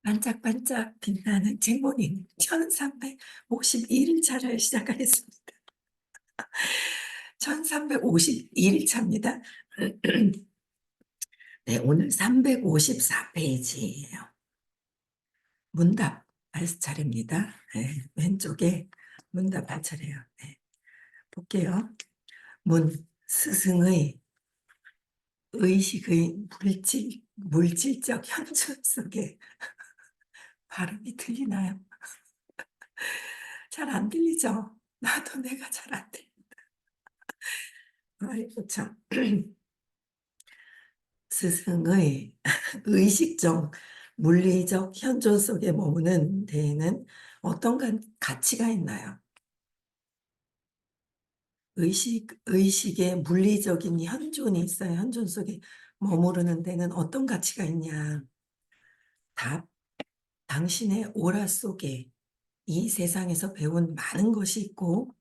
반짝반짝 빛나는 쟁모닝 1351일차를 시작하겠습니다. 1351일차입니다. 네, 오늘 354페이지예요. 문답 할 차례입니다. 네, 왼쪽에 문답 할 차례예요. 네, 볼게요. 스승의 의식의 물질적 현존 속에 발음이 들리나요? 잘 안 들리죠? 나도 내가 잘 안 들려. 아이고, 참. 스승의 의식적, 물리적 현존 속에 머무는 데에는 어떤 가치가 있나요? 의식의 물리적인 현존이 있어요. 현존 속에 머무르는 데는 어떤 가치가 있냐? 답, 당신의 오라 속에 이 세상에서 배운 많은 것이 있고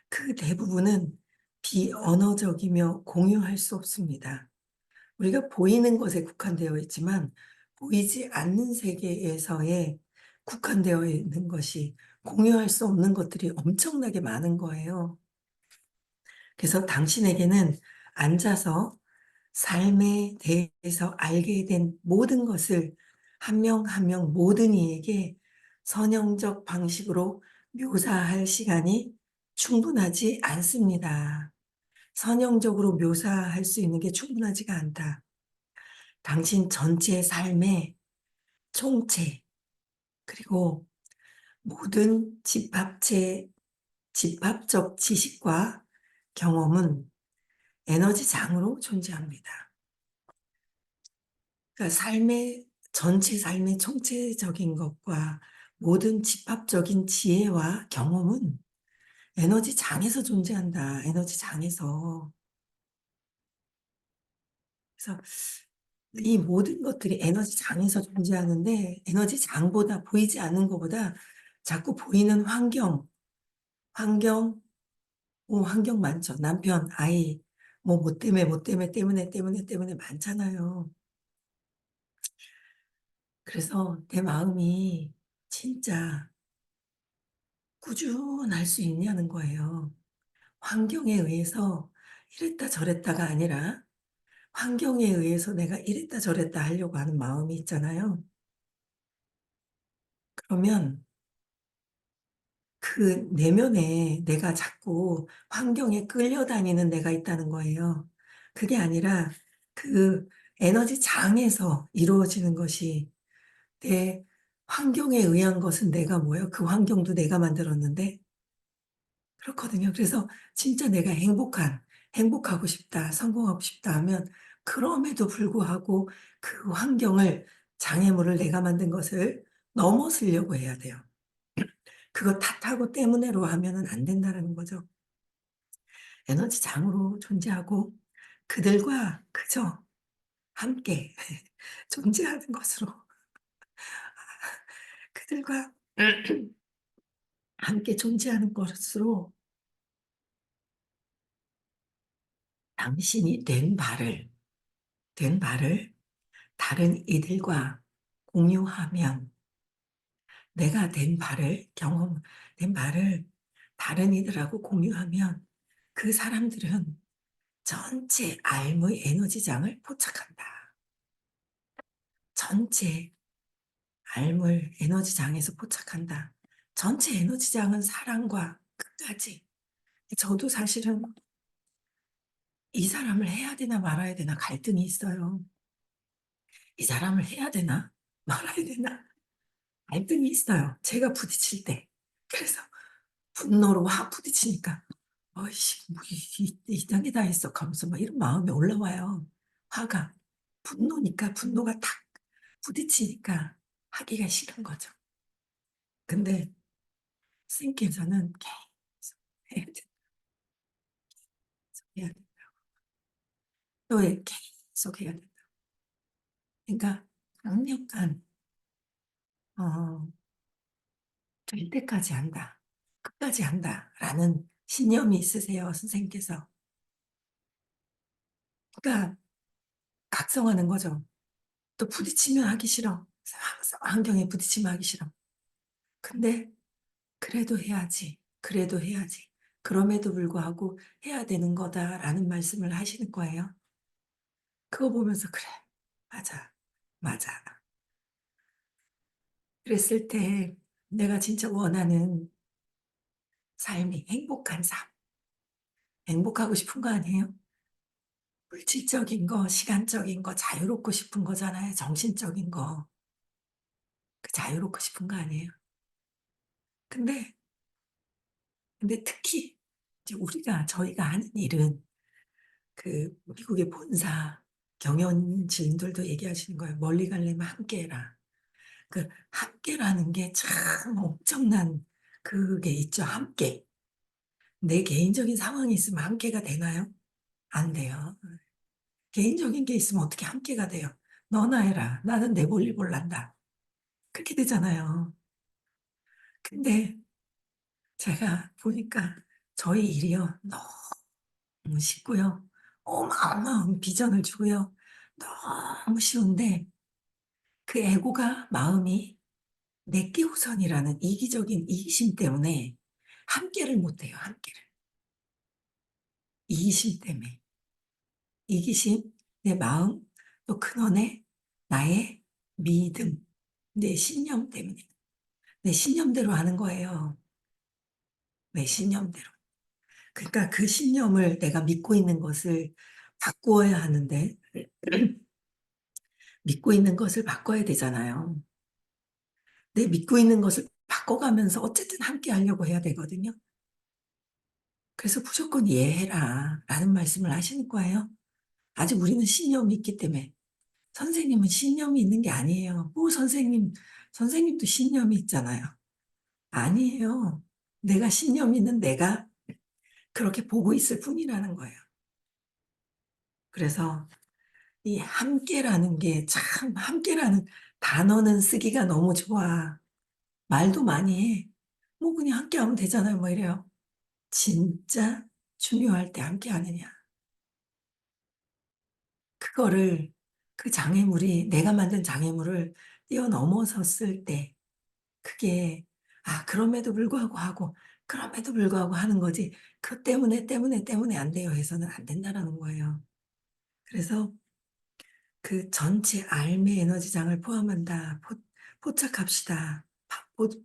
그 대부분은 비언어적이며 공유할 수 없습니다. 우리가 보이는 것에 국한되어 있지만 보이지 않는 세계에서의 국한되어 있는 것이 공유할 수 없는 것들이 엄청나게 많은 거예요. 그래서 당신에게는 앉아서 삶에 대해서 알게 된 모든 것을 한 명 한 명 모든 이에게 선형적 방식으로 묘사할 시간이 충분하지 않습니다. 선형적으로 묘사할 수 있는 게 충분하지가 않다. 당신 전체 삶의 총체, 그리고 모든 집합적 지식과 경험은 에너지장으로 존재합니다. 그러니까 전체 삶의 총체적인 것과 모든 집합적인 지혜와 경험은 에너지장에서 존재한다. 에너지장에서. 그래서 이 모든 것들이 에너지장에서 존재하는데 에너지장보다 보이지 않는 것보다 자꾸 보이는 환경, 환경 많죠. 남편, 아이, 뭐 때문에 많잖아요. 그래서 내 마음이 진짜 꾸준할 수 있냐는 거예요. 환경에 의해서 이랬다 저랬다가 아니라 환경에 의해서 내가 이랬다 저랬다 하려고 하는 마음이 있잖아요. 그러면 그 내면에 내가 자꾸 환경에 끌려다니는 내가 있다는 거예요. 그게 아니라 그 에너지 장에서 이루어지는 것이 내 환경에 의한 것은 내가 뭐예요? 그 환경도 내가 만들었는데 그렇거든요. 그래서 진짜 내가 행복하고 싶다, 성공하고 싶다 하면 그럼에도 불구하고 그 환경을 장애물을 내가 만든 것을 넘어서려고 해야 돼요. 그거 탓하고 때문에로 하면은 안 된다는 거죠. 에너지 장으로 존재하고 그들과 그저 함께 존재하는 것으로 그들과 함께 존재하는 것으로 당신이 된 바를 다른 이들과 공유하면 내가 된 바를 다른 이들하고 공유하면 그 사람들은 전체 알무의 에너지장을 포착한다. 전체 알물 에너지장에서 포착한다. 전체 에너지장은 사랑과 끝까지. 저도 사실은 이 사람을 해야 되나 말아야 되나 갈등이 있어요. 이 사람을 해야 되나 말아야 되나 갈등이 있어요. 제가 부딪힐 때. 그래서 분노로 확 부딪히니까 어이씨 뭐 이딴 게 다 있어 하면서 막 이런 마음이 올라와요. 화가. 분노니까 분노가 탁 부딪히니까 하기가 싫은 거죠. 근데 선생님께서는 계속 해야 돼. 해야 돼. 또 계속 해야 된다. 그러니까 강력한 어, 될 때까지 한다. 끝까지 한다라는 신념이 있으세요, 선생님께서. 그러니까 각성하는 거죠. 또 부딪히면 하기 싫어. 항상 환경에 부딪히면 하기 싫어. 근데 그래도 해야지. 그래도 해야지. 그럼에도 불구하고 해야 되는 거다라는 말씀을 하시는 거예요. 그거 보면서 그래. 맞아. 맞아. 그랬을 때 내가 진짜 원하는 삶이 행복한 삶. 행복하고 싶은 거 아니에요? 물질적인 거, 시간적인 거, 자유롭고 싶은 거잖아요. 정신적인 거. 그 자유롭고 싶은 거 아니에요? 근데, 근데 특히 이제 저희가 하는 일은 그 미국의 본사 경영진들도 얘기하시는 거예요. 멀리 가려면 함께 해라. 그 함께라는 게 참 엄청난 그게 있죠. 함께. 내 개인적인 상황이 있으면 함께가 되나요? 안 돼요. 개인적인 게 있으면 어떻게 함께가 돼요? 너나 해라. 나는 내 볼일 볼란다. 그렇게 되잖아요. 근데 제가 보니까 저희 일이요. 너무 쉽고요. 어마어마한 비전을 주고요. 너무 쉬운데 그 애고가 마음이 내게 우선이라는 이기적인 이기심 때문에 함께를 못해요. 함께를. 이기심 때문에. 이기심, 내 마음, 또 근원의 나의 믿음, 내 신념 때문에. 내 신념대로 하는 거예요. 내 신념대로. 그러니까 그 신념을 내가 믿고 있는 것을 바꾸어야 하는데, 믿고 있는 것을 바꿔야 되잖아요. 내 믿고 있는 것을 바꿔가면서 어쨌든 함께 하려고 해야 되거든요. 그래서 무조건 이해해라 라는 말씀을 하시는 거예요. 아직 우리는 신념이 있기 때문에. 선생님은 신념이 있는 게 아니에요. 선생님도 신념이 있잖아요. 아니에요. 내가 신념 있는 내가 그렇게 보고 있을 뿐이라는 거예요. 그래서 이 함께라는 게 참, 함께라는 단어는 쓰기가 너무 좋아. 말도 많이 해. 뭐 그냥 함께하면 되잖아요. 뭐 이래요. 진짜 중요할 때 함께하느냐. 그거를 그 장애물이 내가 만든 장애물을 뛰어넘어섰을 때 그게 그럼에도 불구하고 하고 그럼에도 불구하고 하는 거지 그 때문에 안 돼요 해서는 안 된다라는 거예요. 그래서 그 전체 알매 에너지장을 포함한다. 포착합시다.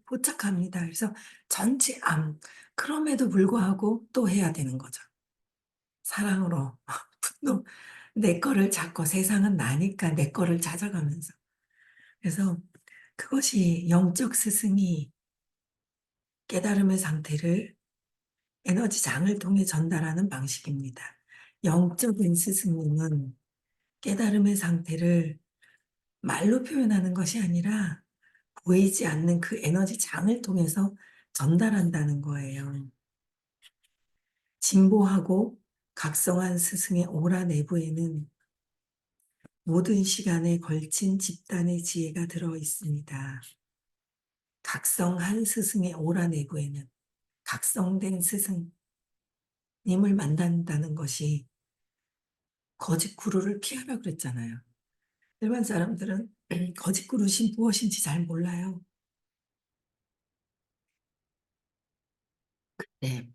포착합니다. 그래서 전체 암 그럼에도 불구하고 또 해야 되는 거죠. 사랑으로 분노 내 거를 찾고 세상은 나니까 내 거를 찾아가면서 그래서 그것이 영적 스승이 깨달음의 상태를 에너지 장을 통해 전달하는 방식입니다. 영적인 스승님은 깨달음의 상태를 말로 표현하는 것이 아니라 보이지 않는 그 에너지 장을 통해서 전달한다는 거예요. 진보하고 각성한 스승의 오라 내부에는 모든 시간에 걸친 집단의 지혜가 들어 있습니다. 각성한 스승의 오라 내부에는 각성된 스승님을 만난다는 것이 거짓 구루를 피하라 그랬잖아요. 일반 사람들은 거짓 구루신 무엇인지 잘 몰라요. 네,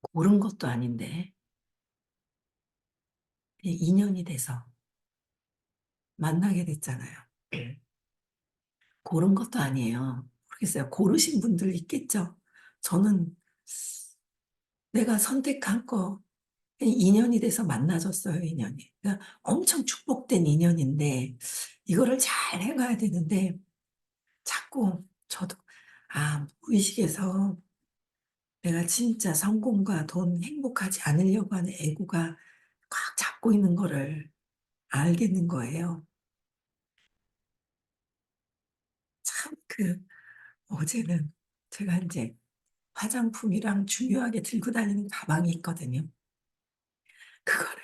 고른 것도 아닌데 인연이 돼서 만나게 됐잖아요. 고른 것도 아니에요. 모르겠어요. 고르신 분들 있겠죠. 저는 내가 선택한 거 인연이 돼서 만나졌어요, 인연이. 그러니까 엄청 축복된 인연인데 이거를 잘 해가야 되는데 자꾸 저도 무의식에서 내가 진짜 성공과 돈 행복하지 않으려고 하는 애고가 꽉 잡고 있는 거를 알겠는 거예요. 참 어제는 제가 이제 화장품이랑 중요하게 들고 다니는 가방이 있거든요. 그거를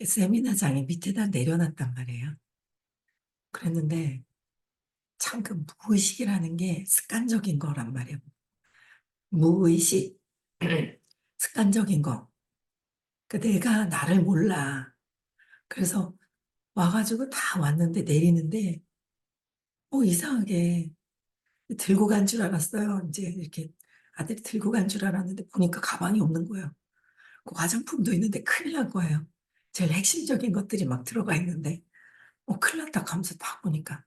세미나장에 밑에다 내려놨단 말이에요. 그랬는데 참 그 무의식이라는 게 습관적인 거란 말이에요. 무의식, 습관적인 거. 그 내가 나를 몰라. 그래서 와가지고 다 왔는데 내리는데 이상하게 들고 간 줄 알았어요. 이제 이렇게 아들이 들고 간 줄 알았는데 보니까 가방이 없는 거예요. 그 화장품도 있는데 큰일 난 거예요. 제일 핵심적인 것들이 막 들어가 있는데, 큰일 났다 하면서 딱 보니까,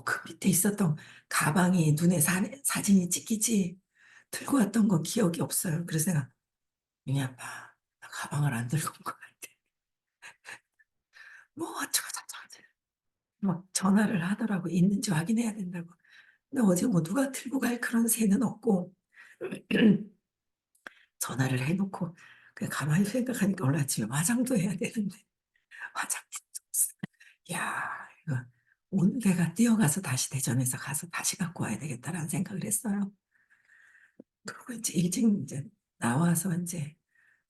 그 밑에 있었던 가방이 눈에 사진이 찍히지, 들고 왔던 건 기억이 없어요. 그래서 내가, 윤희 아빠, 나 가방을 안 들고 온 것 같아. 뭐, 어쩌고저쩌고. 막 전화를 하더라고. 있는지 확인해야 된다고. 근데 어제 뭐 누가 들고 갈 그런 새는 없고, 전화를 해놓고, 그냥 가만히 생각하니까 오늘 아침에 화장도 해야 되는데, 화장품도 없어. 야, 이거 오늘 내가 뛰어가서 다시 대전에서 가서 다시 갖고 와야 되겠다라는 생각을 했어요. 그리고 이제 일찍 이제 나와서 이제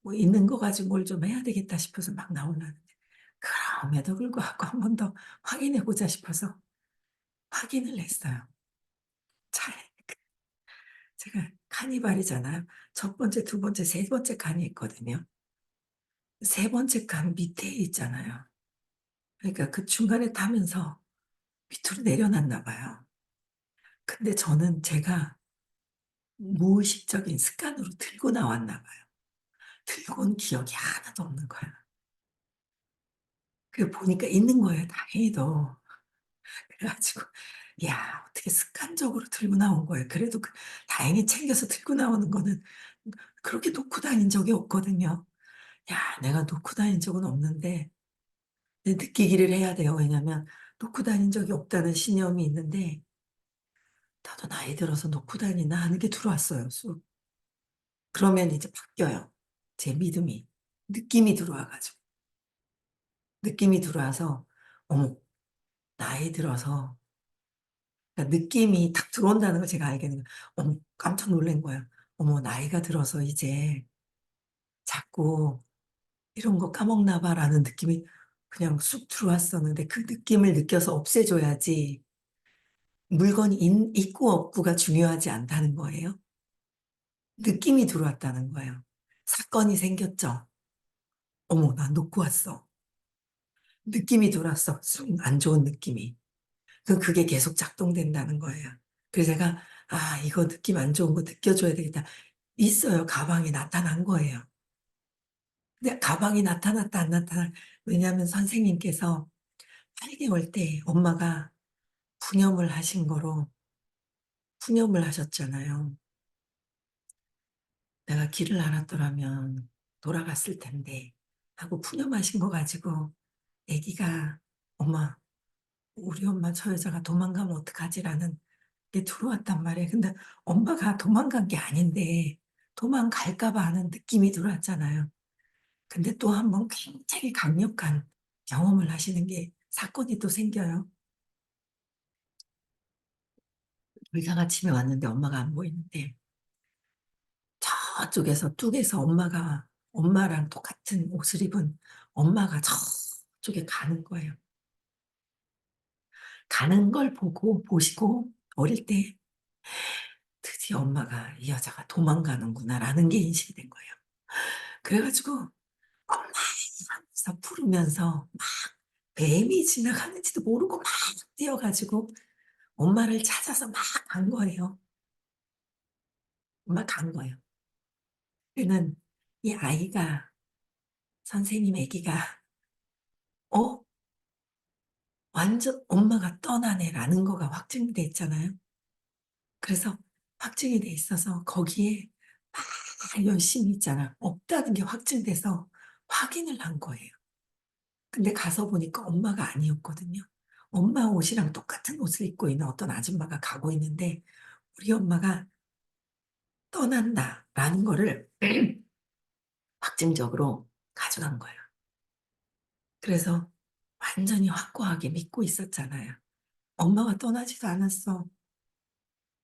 뭐 있는 거 가지고 뭘 좀 해야 되겠다 싶어서 막 나오려는데, 그럼에도 불구하고 한 번 더 확인해 보자 싶어서 확인을 했어요. 차에. 제가 카니발이잖아요. 첫 번째, 두 번째, 세 번째 칸이 있거든요. 세 번째 칸 밑에 있잖아요. 그러니까 그 중간에 타면서 밑으로 내려놨나 봐요. 근데 저는 제가 무의식적인 습관으로 들고 나왔나 봐요. 들고 온 기억이 하나도 없는 거야. 그 보니까 있는 거예요, 다행히도. 그래가지고, 야, 어떻게 습관적으로 들고 나온 거예요. 그래도 다행히 챙겨서 들고 나오는 거는 그렇게 놓고 다닌 적이 없거든요. 야, 내가 놓고 다닌 적은 없는데, 느끼기를 해야 돼요. 왜냐면, 놓고 다닌 적이 없다는 신념이 있는데, 나도 나이 들어서 놓고 다니나 하는 게 들어왔어요, 쑥. 그러면 이제 바뀌어요. 제 믿음이. 느낌이 들어와가지고. 느낌이 들어와서, 어머, 나이 들어서, 그러니까 느낌이 딱 들어온다는 걸 제가 알게 된 거예요. 어머, 깜짝 놀란 거예요. 어머, 나이가 들어서 이제 자꾸 이런 거 까먹나 봐라는 느낌이 그냥 쑥 들어왔었는데 그 느낌을 느껴서 없애줘야지 물건이 있고 없고가 중요하지 않다는 거예요. 느낌이 들어왔다는 거예요. 사건이 생겼죠. 어머, 나 놓고 왔어. 느낌이 들어왔어. 쑥 안 좋은 느낌이. 그게 계속 작동된다는 거예요. 그래서 제가, 아, 이거 느낌 안 좋은 거 느껴줘야 되겠다. 있어요. 가방이 나타난 거예요. 근데 가방이 나타났다, 안 나타나. 왜냐하면 선생님께서 8개월 때 엄마가 푸념을 하신 거로 푸념을 하셨잖아요. 내가 길을 알았더라면 돌아갔을 텐데 하고 푸념하신 거 가지고 애기가 엄마, 우리 엄마 저 여자가 도망가면 어떡하지라는 게 들어왔단 말이에요. 근데 엄마가 도망간 게 아닌데 도망갈까 봐 하는 느낌이 들어왔잖아요. 근데 또 한 번 굉장히 강력한 경험을 하시는 게 사건이 또 생겨요. 의사가 아침에 왔는데 엄마가 안 보이는데 저쪽에서 뚝에서 엄마랑 똑같은 옷을 입은 엄마가 저쪽에 가는 거예요. 가는 걸 보시고 어릴 때 드디어 엄마가 이 여자가 도망가는구나라는 게 인식이 된 거예요. 그래가지고 엄마 하면서 부르면서 막 뱀이 지나가는지도 모르고 막 뛰어가지고 엄마를 찾아서 막 간 거예요. 엄마 간 거예요. 그는 이 아이가 선생님 아기가 어 완전 엄마가 떠나네라는 거가 확증이 돼 있잖아요. 그래서 확증이 돼 있어서 거기에 막 열심히 있잖아. 없다는 게 확증돼서 확인을 한 거예요. 근데 가서 보니까 엄마가 아니었거든요. 엄마 옷이랑 똑같은 옷을 입고 있는 어떤 아줌마가 가고 있는데 우리 엄마가 떠난다라는 거를 확증적으로 가져간 거예요. 그래서 완전히 확고하게 믿고 있었잖아요. 엄마가 떠나지도 않았어.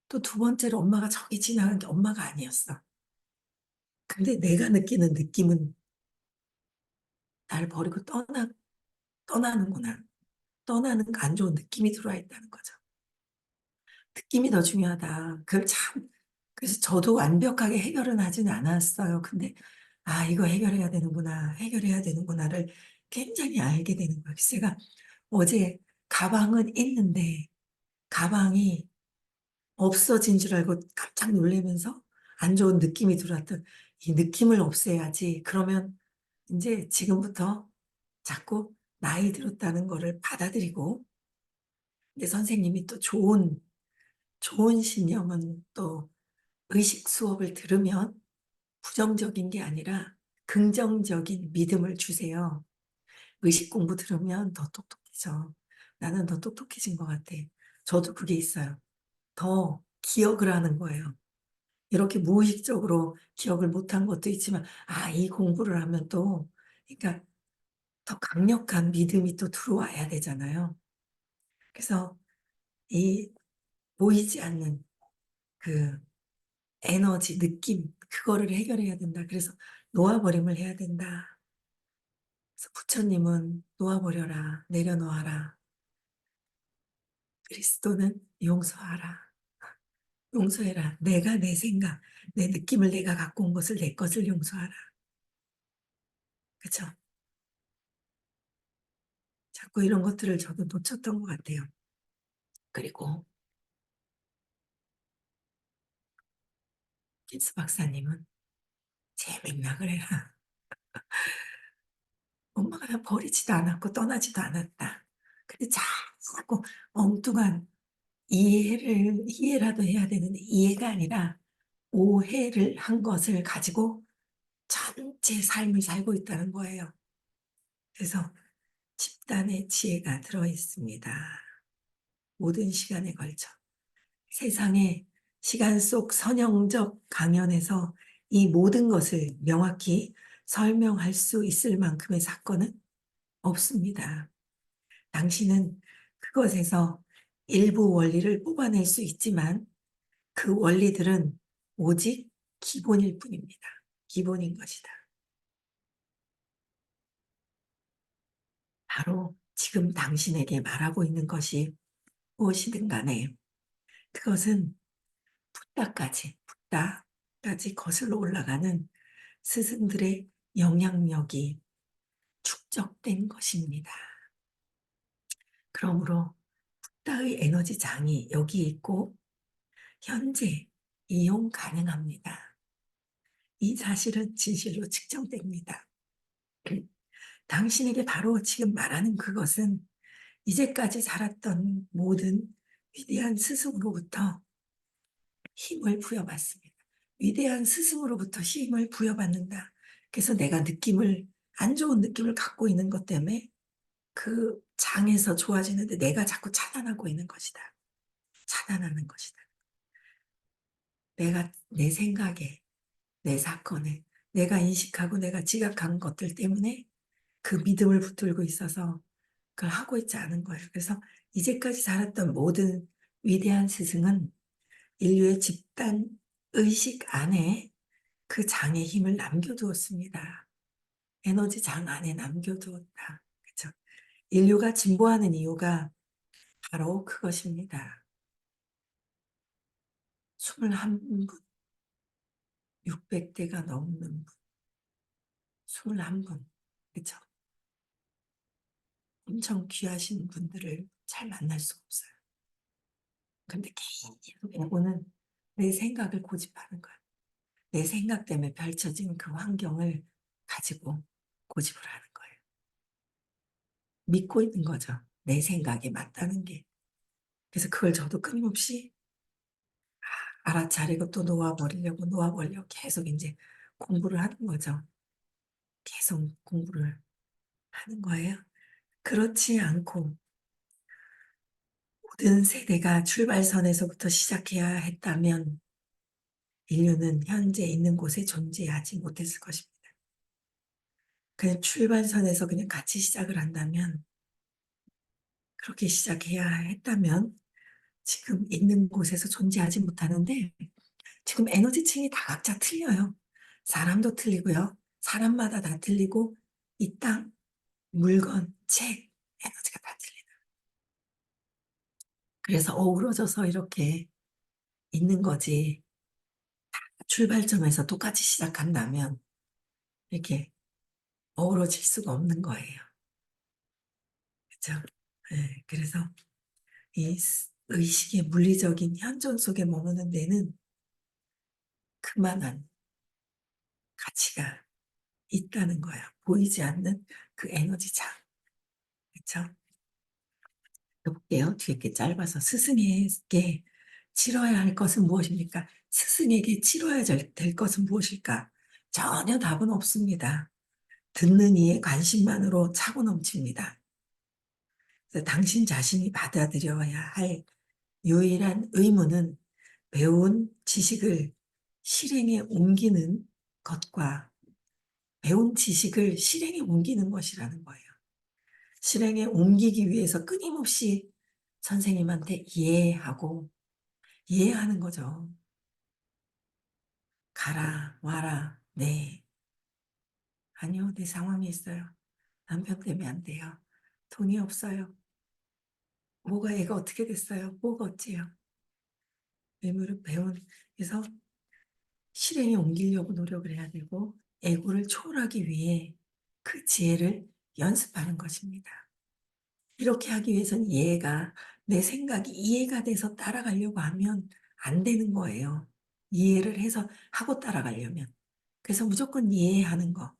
또 두 번째로 엄마가 저기 지나간 게 엄마가 아니었어. 근데 내가 느끼는 느낌은 날 버리고 떠나는구나. 떠나는 안 좋은 느낌이 들어와 있다는 거죠. 느낌이 더 중요하다. 그래서 저도 완벽하게 해결은 하지는 않았어요. 근데, 아, 이거 해결해야 되는구나. 해결해야 되는구나를 굉장히 알게 되는 거예요. 그래서 제가 어제 가방은 있는데 가방이 없어진 줄 알고 깜짝 놀라면서 안 좋은 느낌이 들어왔던 이 느낌을 없애야지. 그러면 이제 지금부터 자꾸 나이 들었다는 거를 받아들이고, 근데 선생님이 또 좋은 신념은 또 의식 수업을 들으면 부정적인 게 아니라 긍정적인 믿음을 주세요. 의식 공부 들으면 더 똑똑해져. 나는 더 똑똑해진 것 같아. 저도 그게 있어요. 더 기억을 하는 거예요. 이렇게 무의식적으로 기억을 못한 것도 있지만, 이 공부를 하면 또, 그러니까 더 강력한 믿음이 또 들어와야 되잖아요. 그래서 이 보이지 않는 그 에너지, 느낌, 그거를 해결해야 된다. 그래서 놓아버림을 해야 된다. 그래서 부처님은 놓아버려라, 내려놓아라. 그리스도는 용서하라, 용서해라. 내가 내 생각, 내 느낌을 내가 갖고 온 것을 내 것을 용서하라. 그쵸? 자꾸 이런 것들을 저도 놓쳤던 것 같아요. 그리고 킨스 박사님은 제 맥락을 해라. 엄마가 나 버리지도 않았고 떠나지도 않았다. 근데 자꾸 엉뚱한 이해라도 해야 되는데 이해가 아니라 오해를 한 것을 가지고 전체 삶을 살고 있다는 거예요. 그래서 집단의 지혜가 들어 있습니다. 모든 시간에 걸쳐. 세상의 시간 속 선형적 강연에서 이 모든 것을 명확히 설명할 수 있을 만큼의 사건은 없습니다. 당신은 그것에서 일부 원리를 뽑아낼 수 있지만 그 원리들은 오직 기본일 뿐입니다. 기본인 것이다. 바로 지금 당신에게 말하고 있는 것이 무엇이든 간에 그것은 붓다까지 거슬러 올라가는 스승들의 영향력이 축적된 것입니다. 그러므로 붓다의 에너지 장이 여기 있고 현재 이용 가능합니다. 이 사실은 진실로 측정됩니다. 당신에게 바로 지금 말하는 그것은 이제까지 살았던 모든 위대한 스승으로부터 힘을 부여받습니다. 위대한 스승으로부터 힘을 부여받는다. 그래서 내가 안 좋은 느낌을 갖고 있는 것 때문에 그 장에서 좋아지는데 내가 자꾸 차단하고 있는 것이다. 차단하는 것이다. 내가 내 생각에, 내 사건에, 내가 인식하고 내가 지각한 것들 때문에 그 믿음을 붙들고 있어서 그걸 하고 있지 않은 거예요. 그래서 이제까지 살았던 모든 위대한 스승은 인류의 집단 의식 안에 그 장의 힘을 남겨두었습니다. 에너지 장 안에 남겨두었다. 그렇죠? 인류가 진보하는 이유가 바로 그것입니다. 21분, 600대가 넘는 분, 21분, 그렇죠? 엄청 귀하신 분들을 잘 만날 수가 없어요. 근데 계속 배우는 내 생각을 고집하는 거야. 내 생각 때문에 펼쳐진 그 환경을 가지고 고집을 하는 거예요. 믿고 있는 거죠. 내 생각에 맞다는 게. 그래서 그걸 저도 끊임없이 알아차리고 또 놓아버리려고 계속 이제 공부를 하는 거죠. 계속 공부를 하는 거예요. 그렇지 않고 모든 세대가 출발선에서부터 시작해야 했다면 인류는 현재 있는 곳에 존재하지 못했을 것입니다. 그냥 출발선에서 그냥 같이 시작을 한다면, 그렇게 시작해야 했다면 지금 있는 곳에서 존재하지 못하는데 지금 에너지층이 다 각자 틀려요. 사람도 틀리고요. 사람마다 다 틀리고 이 땅, 물건, 책, 에너지가 다 틀리다. 그래서 어우러져서 이렇게 있는 거지. 출발점에서 똑같이 시작한다면 이렇게 어우러질 수가 없는 거예요. 그렇죠? 네, 그래서 이 의식의 물리적인 현존 속에 머무는 데는 그만한 가치가 있다는 거야. 보이지 않는 그 에너지장. 그쵸? 볼게요. 뒤에 게 짧아서 스승에게 치러야 할 것은 무엇입니까? 스승에게 치러야 될 것은 무엇일까? 전혀 답은 없습니다. 듣는 이의 관심만으로 차고 넘칩니다. 그래서 당신 자신이 받아들여야 할 유일한 의무는 배운 지식을 실행에 옮기는 것과 배운 지식을 실행에 옮기는 것이라는 거예요. 실행에 옮기기 위해서 끊임없이 선생님한테 이해하는 거죠. 가라, 와라, 네. 아니요, 내 상황이 있어요. 남편 때문에 안 돼요. 돈이 없어요. 뭐가 애가 어떻게 됐어요? 뭐가 어째요? 의무를 그래서 실행에 옮기려고 노력을 해야 되고, 애고를 초월하기 위해 그 지혜를 연습하는 것입니다. 이렇게 하기 위해서는 내 생각이 이해가 돼서 따라가려고 하면 안 되는 거예요. 이해를 해서 하고 따라가려면. 그래서 무조건 이해하는 거.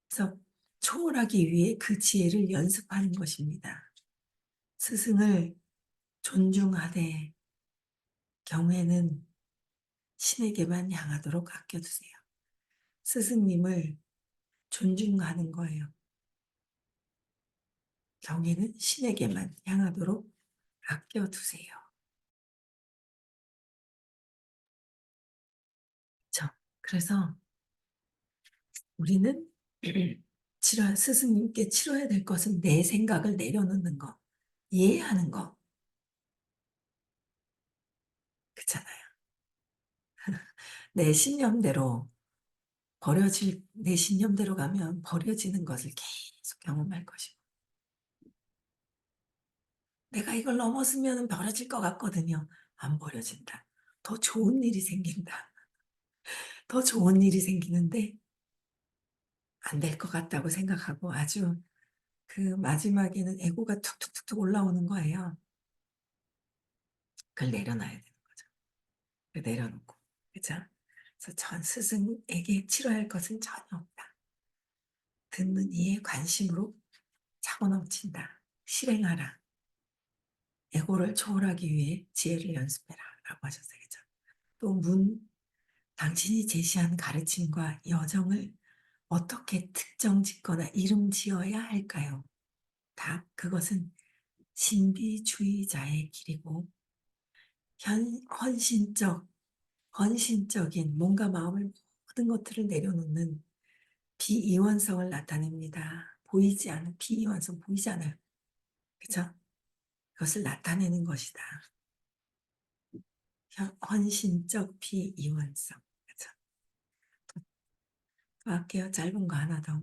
그래서 초월하기 위해 그 지혜를 연습하는 것입니다. 스승을 존중하되 경외는 신에게만 향하도록 아껴두세요. 스승님을 존중하는 거예요. 경외는 신에게만 향하도록 아껴두세요. 그렇죠? 그래서 우리는 스승님께 치러야 될 것은 내 생각을 내려놓는 거, 이해하는 거, 그렇잖아요. 내 신념대로 가면 버려지는 것을 계속 경험할 것이고, 내가 이걸 넘었으면 버려질 것 같거든요. 안 버려진다. 더 좋은 일이 생긴다. 더 좋은 일이 생기는데 안 될 것 같다고 생각하고 아주 그 마지막에는 에고가 툭툭툭툭 올라오는 거예요. 그걸 내려놔야 되는 거죠. 내려놓고. 그죠? 그래서 전 스승에게 치러야 할 것은 전혀 없다. 듣는 이의 관심으로 차고 넘친다. 실행하라. 에고를 초월하기 위해 지혜를 연습해라. 라고 하셨어요. 그죠? 또 당신이 제시한 가르침과 여정을 어떻게 특정 짓거나 이름 지어야 할까요? 답, 그것은 신비주의자의 길이고 현, 헌신적, 헌신적인 몸과 마음을 모든 것들을 내려놓는 비이원성을 나타냅니다. 보이지 않은 비이원성 보이지 않아요. 그죠? 그것을 나타내는 것이다. 헌신적 비이원성. 그죠? 또 할게요. 짧은 거 하나 더.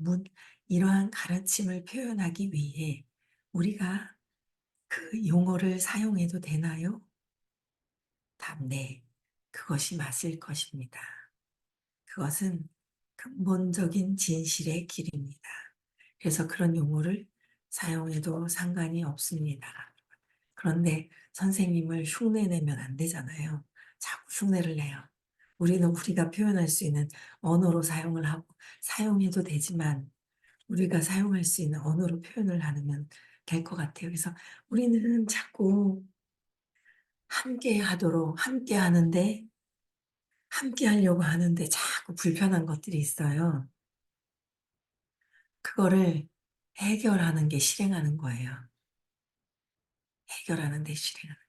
이러한 가르침을 표현하기 위해 우리가 그 용어를 사용해도 되나요? 답, 네. 그것이 맞을 것입니다. 그것은 근본적인 진실의 길입니다. 그래서 그런 용어를 사용해도 상관이 없습니다. 그런데 선생님을 흉내내면 안 되잖아요. 자꾸 흉내를 내요. 우리는 우리가 표현할 수 있는 언어로 사용해도 되지만 우리가 사용할 수 있는 언어로 표현을 하면 될 것 같아요. 그래서 우리는 자꾸 함께 하는데 함께 하려고 하는데 자꾸 불편한 것들이 있어요. 그거를 해결하는 게 실행하는 거예요. 해결하는 데 실행하는.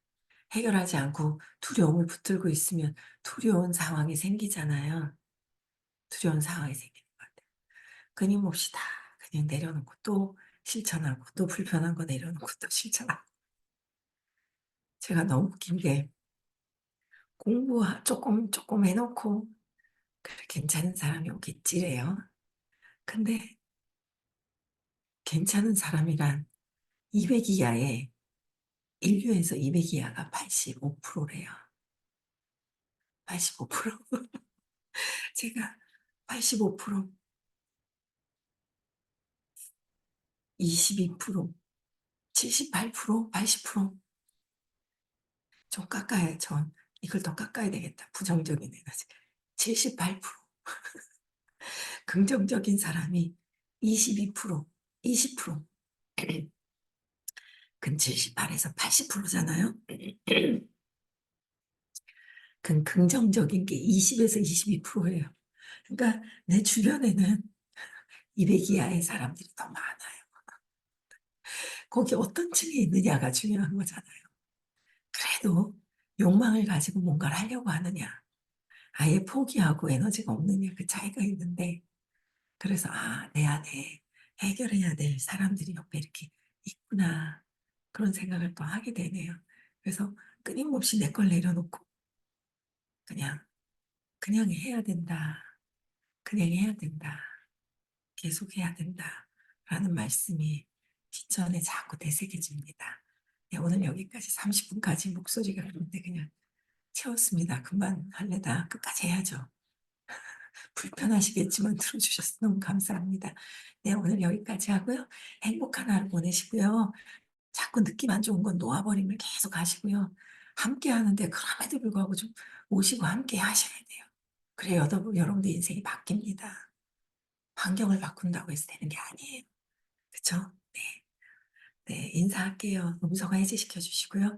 해결하지 않고 두려움을 붙들고 있으면 두려운 상황이 생기잖아요. 두려운 상황이 생기는 것 같아요. 끊임없이 다 그냥 내려놓고 또 실천하고 또 불편한 거 내려놓고 또 실천하고. 제가 너무 웃긴 게 공부 조금 해놓고 그래 괜찮은 사람이 오겠지래요. 근데 괜찮은 사람이란 200 이하에 인류에서 200 이하가 85%래요. 85%. 제가 85%, 22%, 78%, 80%. 좀 깎아야 전 이걸 더 깎아야 되겠다. 부정적인 에너지. 78%. 긍정적인 사람이 22%, 20%. 근 78에서 80%잖아요. 근 긍정적인 게 20에서 22%예요. 그러니까 내 주변에는 200 이하의 사람들이 더 많아요. 거기 어떤 층에 있느냐가 중요한 거잖아요. 그래도 욕망을 가지고 뭔가를 하려고 하느냐, 아예 포기하고 에너지가 없느냐, 그 차이가 있는데, 그래서 내 안에 해결해야 될 사람들이 옆에 이렇게 있구나, 그런 생각을 또 하게 되네요. 그래서 끊임없이 내 걸 내려놓고 그냥 그냥 해야 된다, 그냥 해야 된다, 계속 해야 된다라는 말씀이 뒷전에 자꾸 되새겨집니다. 네, 오늘 여기까지 30분까지 목소리가 그런데 그냥 채웠습니다. 그만 할래다. 끝까지 해야죠. 불편하시겠지만 들어주셔서 너무 감사합니다. 네, 오늘 여기까지 하고요. 행복한 하루 보내시고요. 자꾸 느낌 안 좋은 건 놓아버리면 계속 하시고요. 함께 하는데 그럼에도 불구하고 좀 오시고 함께 하셔야 돼요. 그래야 여러분들 인생이 바뀝니다. 환경을 바꾼다고 해서 되는 게 아니에요. 그쵸? 네. 네, 인사할게요. 음성 해제 시켜주시고요.